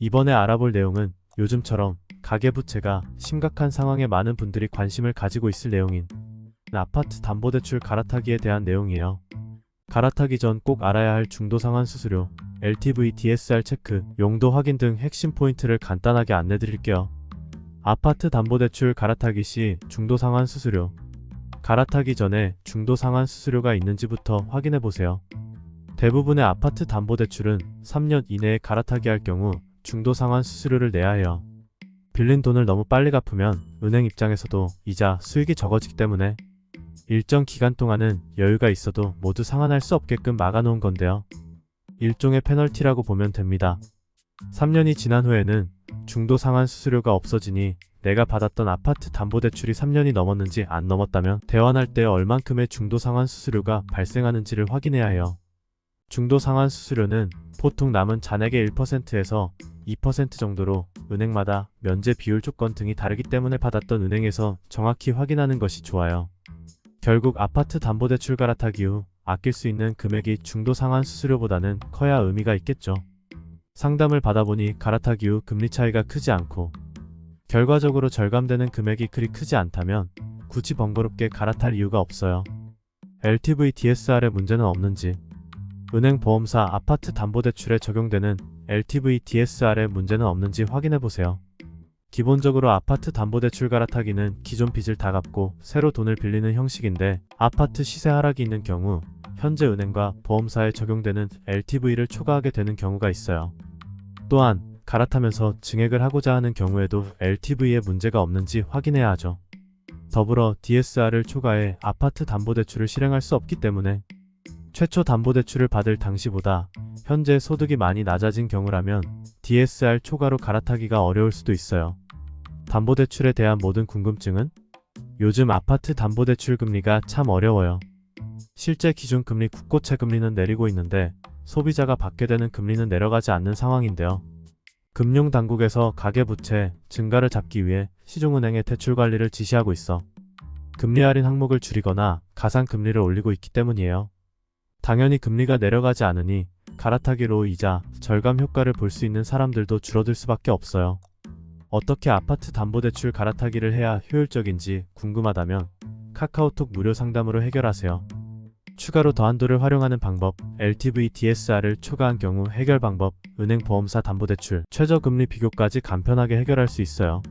이번에 알아볼 내용은 요즘처럼 가계부채가 심각한 상황에 많은 분들이 관심을 가지고 있을 내용인 아파트 담보대출 갈아타기에 대한 내용이에요. 갈아타기 전 꼭 알아야 할 중도상환 수수료, LTV DSR 체크, 용도 확인 등 핵심 포인트를 간단하게 안내드릴게요. 아파트 담보대출 갈아타기 시 중도상환 수수료. 갈아타기 전에 중도상환 수수료가 있는지부터 확인해보세요. 대부분의 아파트 담보대출은 3년 이내에 갈아타기 할 경우 중도상환 수수료를 내야 해요. 빌린 돈을 너무 빨리 갚으면 은행 입장에서도 이자 수익이 적어지기 때문에 일정 기간 동안은 여유가 있어도 모두 상환할 수 없게끔 막아놓은 건데요. 일종의 페널티라고 보면 됩니다. 3년이 지난 후에는 중도상환 수수료가 없어지니 내가 받았던 아파트 담보대출이 3년이 넘었는지 안 넘었다면 대환할 때 얼만큼의 중도상환 수수료가 발생하는지를 확인해야 해요. 중도상환 수수료는 보통 남은 잔액의 1%에서 2% 정도로 은행마다 면제 비율 조건 등이 다르기 때문에 받았던 은행에서 정확히 확인하는 것이 좋아요. 결국 아파트 담보대출 갈아타기 후 아낄 수 있는 금액이 중도상환 수수료보다는 커야 의미가 있겠죠. 상담을 받아보니 갈아타기 후 금리 차이가 크지 않고 결과적으로 절감되는 금액이 그리 크지 않다면 굳이 번거롭게 갈아탈 이유가 없어요. LTV DSR에 문제는 없는지, 은행 보험사 아파트 담보대출에 적용되는 LTV DSR에 문제는 없는지 확인해보세요. 기본적으로 아파트 담보대출 갈아타기는 기존 빚을 다 갚고 새로 돈을 빌리는 형식인데 아파트 시세 하락이 있는 경우 현재 은행과 보험사에 적용되는 LTV를 초과하게 되는 경우가 있어요. 또한 갈아타면서 증액을 하고자 하는 경우에도 LTV에 문제가 없는지 확인해야 하죠. 더불어 DSR을 초과해 아파트 담보대출을 실행할 수 없기 때문에 최초 담보대출을 받을 당시보다 현재 소득이 많이 낮아진 경우라면 DSR 초과로 갈아타기가 어려울 수도 있어요. 담보대출에 대한 모든 궁금증은? 요즘 아파트 담보대출 금리가 참 어려워요. 실제 기준금리 국고채 금리는 내리고 있는데 소비자가 받게 되는 금리는 내려가지 않는 상황인데요. 금융당국에서 가계부채 증가를 잡기 위해 시중은행의 대출관리를 지시하고 있어 금리 할인 항목을 줄이거나 가산금리를 올리고 있기 때문이에요. 당연히 금리가 내려가지 않으니 갈아타기로 이자 절감 효과를 볼 수 있는 사람들도 줄어들 수밖에 없어요. 어떻게 아파트 담보대출 갈아타기를 해야 효율적인지 궁금하다면 카카오톡 무료 상담으로 해결하세요. 추가로 더한도를 활용하는 방법, LTV DSR을 초과한 경우 해결 방법, 은행 보험사 담보대출, 최저금리 비교까지 간편하게 해결할 수 있어요.